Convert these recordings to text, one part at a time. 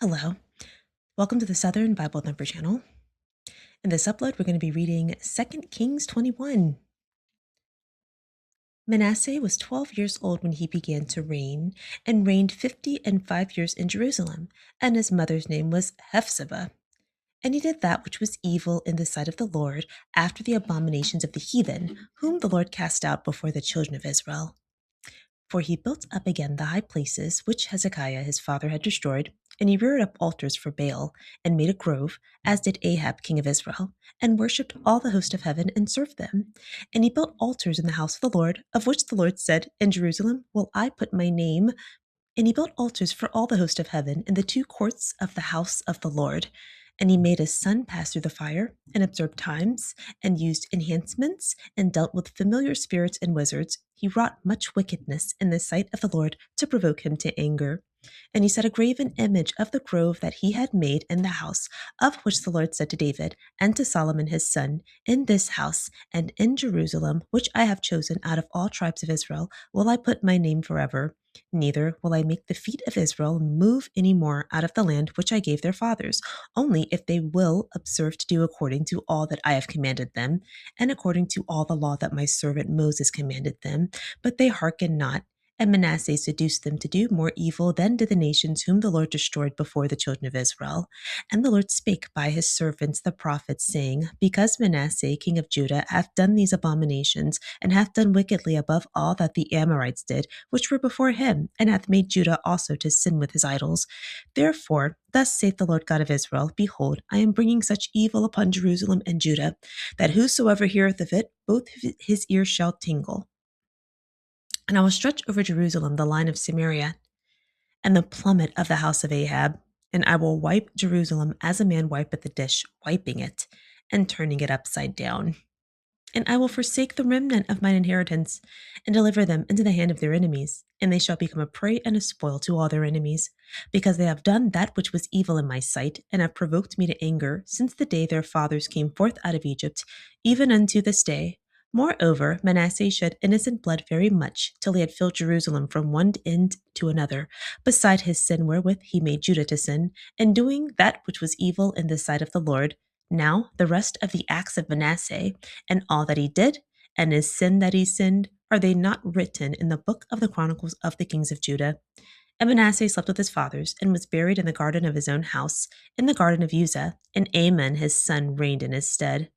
Hello. Welcome to the Southern Bible Thumper channel. In this upload, we're going to be reading 2 Kings 21. Manasseh was 12 years old when he began to reign, and reigned 50 and 5 years in Jerusalem, and his mother's name was Hephzibah. And he did that which was evil in the sight of the Lord, after the abominations of the heathen, whom the Lord cast out before the children of Israel. For he built up again the high places which Hezekiah his father had destroyed, and he reared up altars for Baal, and made a grove, as did Ahab king of Israel, and worshipped all the host of heaven, and served them. And he built altars in the house of the Lord, of which the Lord said, In Jerusalem will I put my name. And he built altars for all the host of heaven in the two courts of the house of the Lord. And he made his son pass through the fire, and observed times, and used enhancements, and dealt with familiar spirits and wizards. He wrought much wickedness in the sight of the Lord to provoke him to anger. And he set a graven image of the grove that he had made in the house, of which the Lord said to David and to Solomon his son, In this house and in Jerusalem, which I have chosen out of all tribes of Israel, will I put my name forever. Neither will I make the feet of Israel move any more out of the land which I gave their fathers, only if they will observe to do according to all that I have commanded them, and according to all the law that my servant Moses commanded them. But they hearken not. And Manasseh seduced them to do more evil than did the nations whom the Lord destroyed before the children of Israel. And the Lord spake by his servants the prophets, saying, Because Manasseh king of Judah hath done these abominations, and hath done wickedly above all that the Amorites did, which were before him, and hath made Judah also to sin with his idols. Therefore, thus saith the Lord God of Israel, Behold, I am bringing such evil upon Jerusalem and Judah, that whosoever heareth of it, both his ears shall tingle. And I will stretch over Jerusalem the line of Samaria, and the plummet of the house of Ahab, and I will wipe Jerusalem as a man wipeth a dish, wiping it, and turning it upside down. And I will forsake the remnant of mine inheritance, and deliver them into the hand of their enemies, and they shall become a prey and a spoil to all their enemies, because they have done that which was evil in my sight, and have provoked me to anger, since the day their fathers came forth out of Egypt, even unto this day. Moreover, Manasseh shed innocent blood very much, till he had filled Jerusalem from one end to another, beside his sin wherewith he made Judah to sin, and doing that which was evil in the sight of the Lord. Now the rest of the acts of Manasseh, and all that he did, and his sin that he sinned, are they not written in the book of the Chronicles of the kings of Judah? And Manasseh slept with his fathers, and was buried in the garden of his own house, in the garden of Uzzah, and Amon his son reigned in his stead.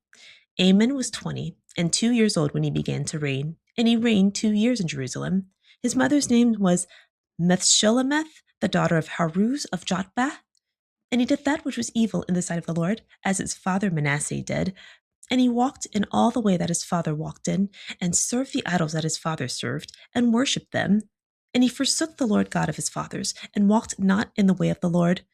Amon was 20 and 2 years old when he began to reign, and he reigned 2 years in Jerusalem. His mother's name was Methshelemeth, the daughter of Haruz of Jotbah. And he did that which was evil in the sight of the Lord, as his father Manasseh did. And he walked in all the way that his father walked in, and served the idols that his father served, and worshipped them. And he forsook the Lord God of his fathers, and walked not in the way of the Lord.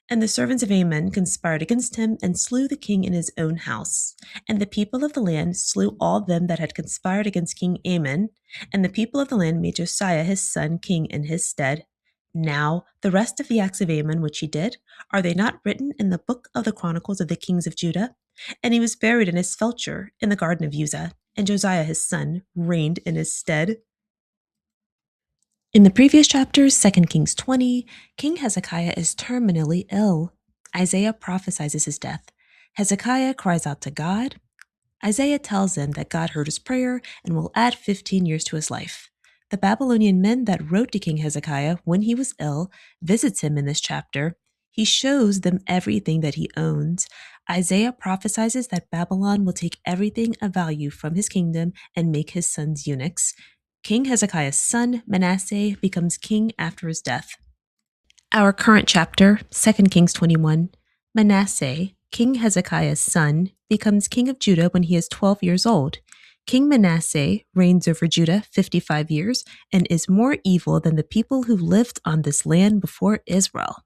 And the servants of Amon conspired against him, and slew the king in his own house. And the people of the land slew all them that had conspired against King Amon. And the people of the land made Josiah his son king in his stead. Now the rest of the acts of Amon which he did, are they not written in the book of the Chronicles of the kings of Judah? And he was buried in his sepulchre in the garden of Uzzah, and Josiah his son reigned in his stead. In the previous chapter, 2 Kings 20, King Hezekiah is terminally ill. Isaiah prophesies his death. Hezekiah cries out to God. Isaiah tells him that God heard his prayer and will add 15 years to his life. The Babylonian men that wrote to King Hezekiah when he was ill visits him in this chapter. He shows them everything that he owns. Isaiah prophesies that Babylon will take everything of value from his kingdom and make his sons eunuchs. King Hezekiah's son, Manasseh, becomes king after his death. Our current chapter, 2 Kings 21, Manasseh, King Hezekiah's son, becomes king of Judah when he is 12 years old. King Manasseh reigns over Judah 55 years and is more evil than the people who lived on this land before Israel.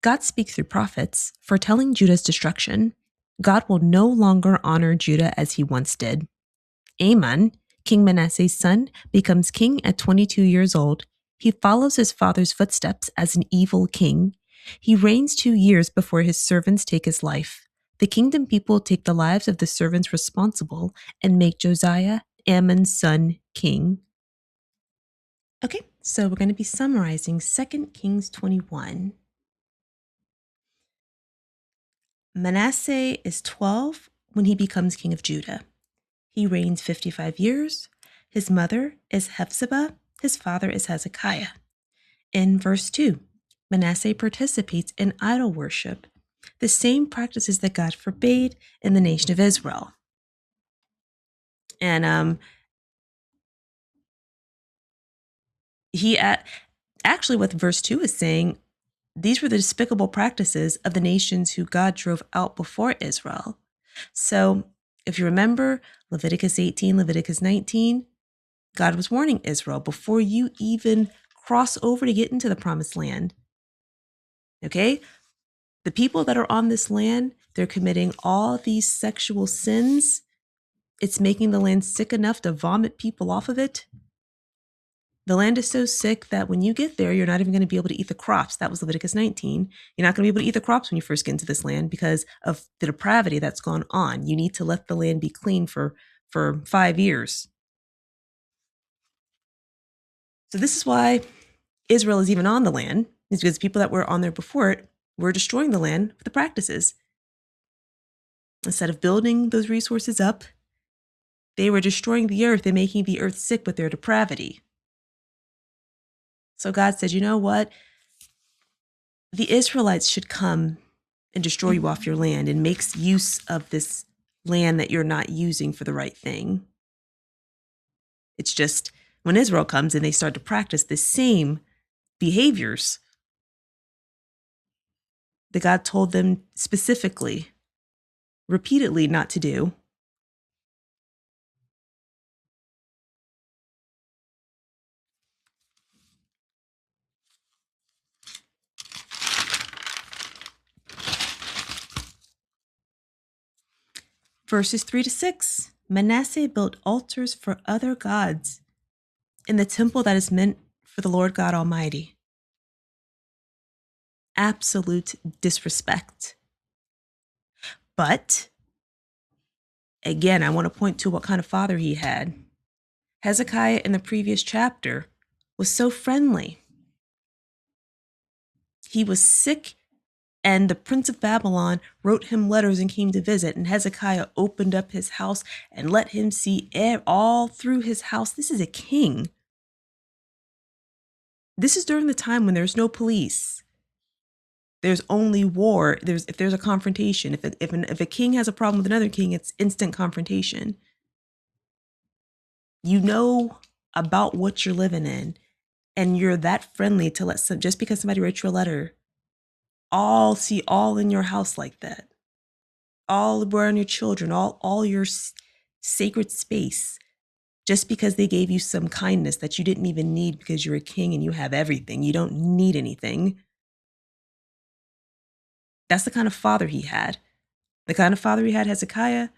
God speaks through prophets, foretelling Judah's destruction. God will no longer honor Judah as he once did. Amon, King Manasseh's son, becomes king at 22 years old. He follows his father's footsteps as an evil king. He reigns 2 years before his servants take his life. The kingdom people take the lives of the servants responsible and make Josiah, Amon's son, king. Okay, so we're going to be summarizing 2 Kings 21. Manasseh is 12 when he becomes king of Judah. He reigns 55 years. His mother is Hephzibah. His father is Hezekiah. In verse 2, Manasseh participates in idol worship, the same practices that God forbade in the nation of Israel. And actually what verse 2 is saying, these were the despicable practices of the nations who God drove out before Israel. So if you remember Leviticus 18, Leviticus 19, God was warning Israel before you even cross over to get into the promised land. Okay? The people that are on this land, they're committing all these sexual sins. It's making the land sick enough to vomit people off of it. The land is so sick that when you get there, you're not even going to be able to eat the crops. That was Leviticus 19. You're not going to be able to eat the crops when you first get into this land because of the depravity that's gone on. You need to let the land be clean for 5 years. So this is why Israel is even on the land. It's because people that were on there before it were destroying the land with the practices. Instead of building those resources up, they were destroying the earth and making the earth sick with their depravity. So God said, you know what? The Israelites should come and destroy you off your land, and makes use of this land that you're not using for the right thing. It's just when Israel comes and they start to practice the same behaviors that God told them specifically, repeatedly not to do. Verses 3-6, Manasseh built altars for other gods in the temple that is meant for the Lord God Almighty. Absolute disrespect. But again, I want to point to what kind of father he had. Hezekiah in the previous chapter was so friendly. He was sick, and the prince of Babylon wrote him letters and came to visit, and Hezekiah opened up his house and let him see all through his house. This is a king. This is during the time when there's no police. There's only war. If there's a confrontation, if a king has a problem with another king, it's instant confrontation. You know about what you're living in, and you're that friendly to let just because somebody wrote you a letter, see all in your house like that, all around your children, all your sacred space, just because they gave you some kindness that you didn't even need because you're a king and you have everything. You don't need anything. That's the kind of father he had. The kind of father he had, Hezekiah,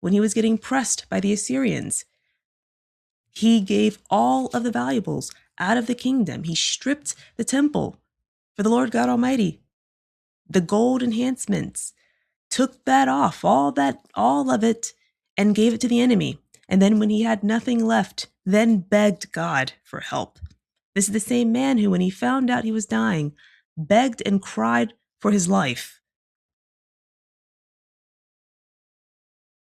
when he was getting pressed by the Assyrians. He gave all of the valuables out of the kingdom. He stripped the temple for the Lord God Almighty. The gold enhancements, took that off, all of it, and gave it to the enemy. And then when he had nothing left, then begged God for help. This is the same man who, when he found out he was dying, begged and cried for his life.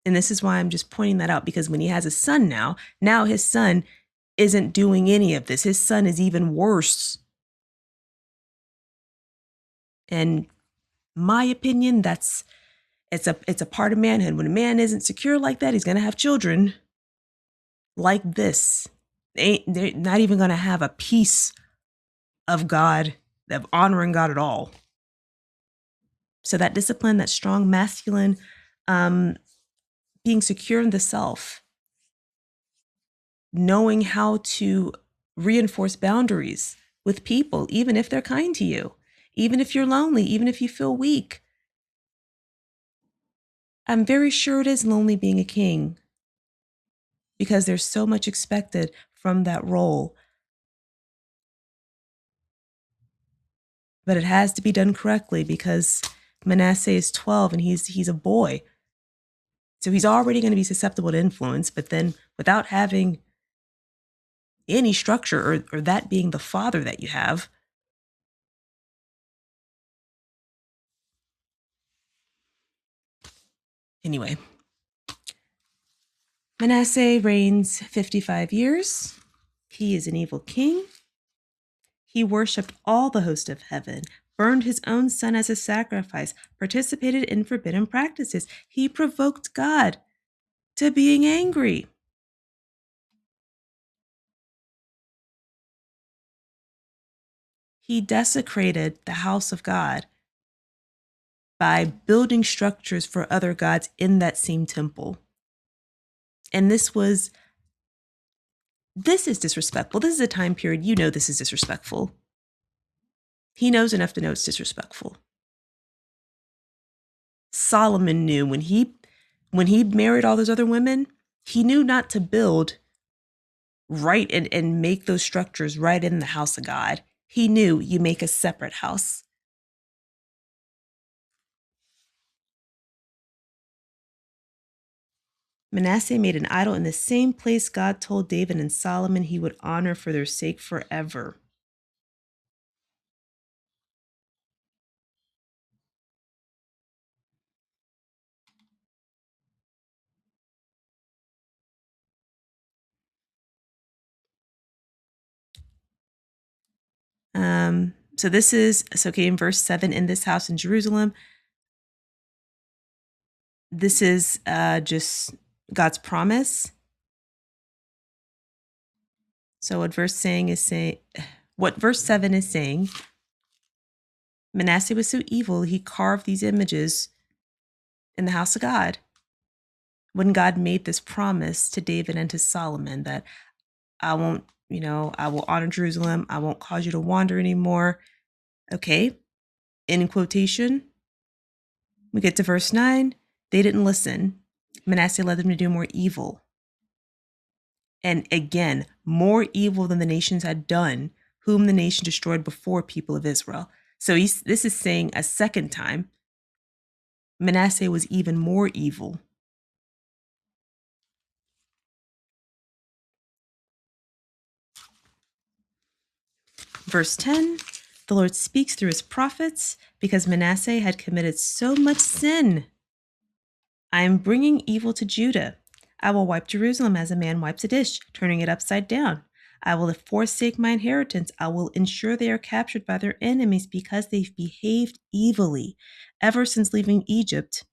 And this is why I'm just pointing that out, because when he has a son now his son isn't doing any of this. His son is even worse. And my opinion, it's a part of manhood. When a man isn't secure like that, he's going to have children like this. They're not even going to have a piece of God, of honoring God at all. So that discipline, that strong masculine, being secure in the self, knowing how to reinforce boundaries with people, even if they're kind to you, even if you're lonely, even if you feel weak. I'm very sure it is lonely being a king, because there's so much expected from that role. But it has to be done correctly, because Manasseh is 12 and he's a boy. So he's already going to be susceptible to influence, but then without having any structure or that being the father that you have. Anyway, Manasseh reigns 55 years. He is an evil king. He worshipped all the host of heaven, burned his own son as a sacrifice, participated in forbidden practices. He provoked God to being angry. He desecrated the house of God by building structures for other gods in that same temple. And this is disrespectful. This is a time period, you know this is disrespectful. He knows enough to know it's disrespectful. Solomon knew when he married all those other women, he knew not to build right and make those structures right in the house of God. He knew you make a separate house. Manasseh made an idol in the same place God told David and Solomon he would honor for their sake forever. Okay, in verse 7, in this house in Jerusalem, this is just God's promise. So what verse 7 is saying, Manasseh was so evil, he carved these images in the house of God. When God made this promise to David and to Solomon that I will honor Jerusalem, I won't cause you to wander anymore. Okay, in quotation, we get to verse 9. They didn't listen. Manasseh led them to do more evil. And again, more evil than the nations had done, whom the nation destroyed before people of Israel. So this is saying a second time, Manasseh was even more evil. Verse 10, the Lord speaks through his prophets because Manasseh had committed so much sin. I am bringing evil to Judah. I will wipe Jerusalem as a man wipes a dish, turning it upside down. I will forsake my inheritance. I will ensure they are captured by their enemies because they've behaved evilly ever since leaving Egypt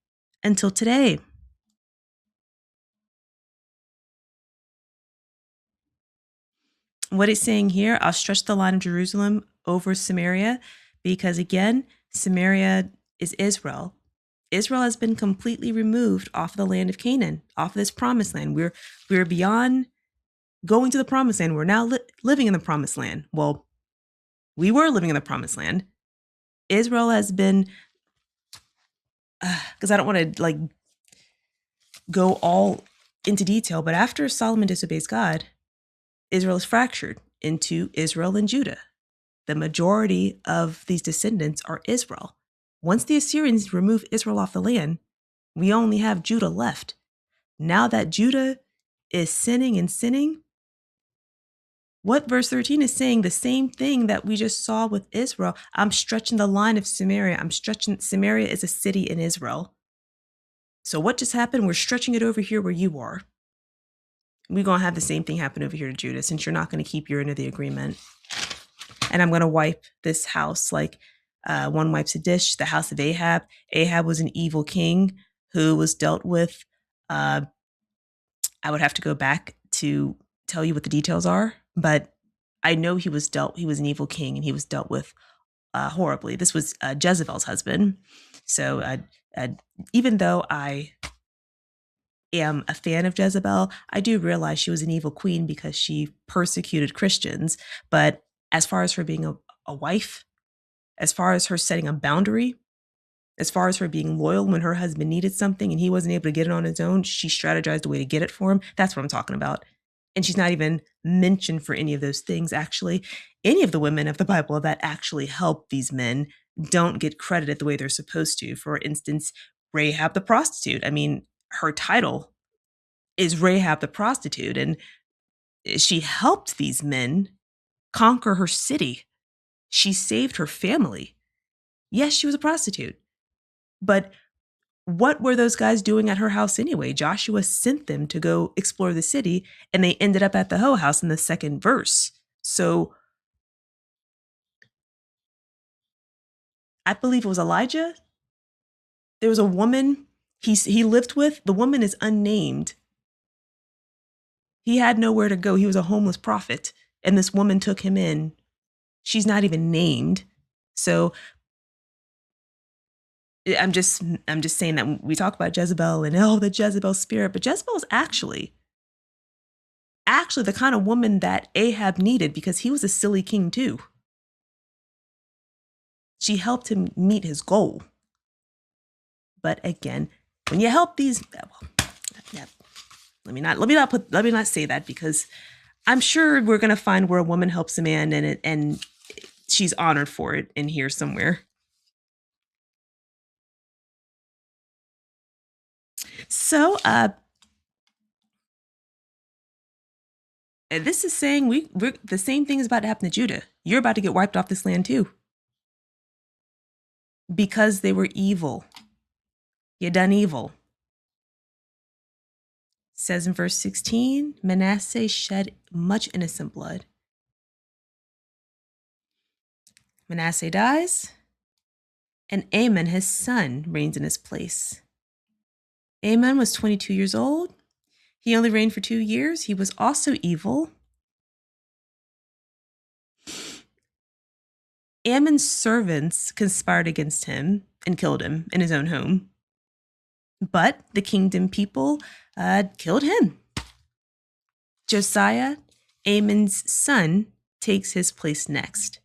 until today. What it's saying here, I'll stretch the line of Jerusalem over Samaria because, again, Samaria is Israel. Israel has been completely removed off of the land of Canaan, off of this promised land. We're beyond going to the promised land. We're now living in the promised land. Well, we were living in the promised land. Israel has been, because I don't want to go all into detail, but after Solomon disobeys God, Israel is fractured into Israel and Judah. The majority of these descendants are Israel. Once the Assyrians remove Israel off the land, we only have Judah left. Now that Judah is sinning, what verse 13 is saying, the same thing that we just saw with Israel. I'm stretching the line of Samaria. Samaria is a city in Israel. So what just happened? We're stretching it over here where you are. We're going to have the same thing happen over here to Judah, since you're not going to keep your end of the agreement. And I'm going to wipe this house like one wipes a dish, the house of Ahab. Ahab was an evil king who was dealt with. I would have to go back to tell you what the details are, but I know he was an evil king and he was dealt with horribly. This was Jezebel's husband. So even though I am a fan of Jezebel, I do realize she was an evil queen because she persecuted Christians. But as far as her being a wife, as far as her setting a boundary, as far as her being loyal when her husband needed something and he wasn't able to get it on his own, she strategized a way to get it for him. That's what I'm talking about. And she's not even mentioned for any of those things, actually. Any of the women of the Bible that actually help these men don't get credited the way they're supposed to. For instance, Rahab the prostitute. I mean, her title is Rahab the prostitute, and she helped these men conquer her city. She saved her family. Yes, she was a prostitute. But what were those guys doing at her house anyway? Joshua sent them to go explore the city, and they ended up at the Hoe house in the second verse. So I believe it was Elijah. There was a woman he lived with. The woman is unnamed. He had nowhere to go. He was a homeless prophet, and this woman took him in. She's not even named. So I'm just saying that we talk about Jezebel and the Jezebel spirit, but Jezebel is actually the kind of woman that Ahab needed, because he was a silly king too. She helped him meet his goal. But again, when you help these, let me not say that, because I'm sure we're gonna find where a woman helps a man and she's honored for it in here somewhere. So this is saying we're the same thing is about to happen to Judah. You're about to get wiped off this land too, because they were evil. You done evil. It says in verse 16, Manasseh shed much innocent blood. Manasseh dies, and Amon, his son, reigns in his place. Amon was 22 years old. He only reigned for 2 years. He was also evil. Amon's servants conspired against him and killed him in his own home. But the kingdom people killed him. Josiah, Amon's son, takes his place next.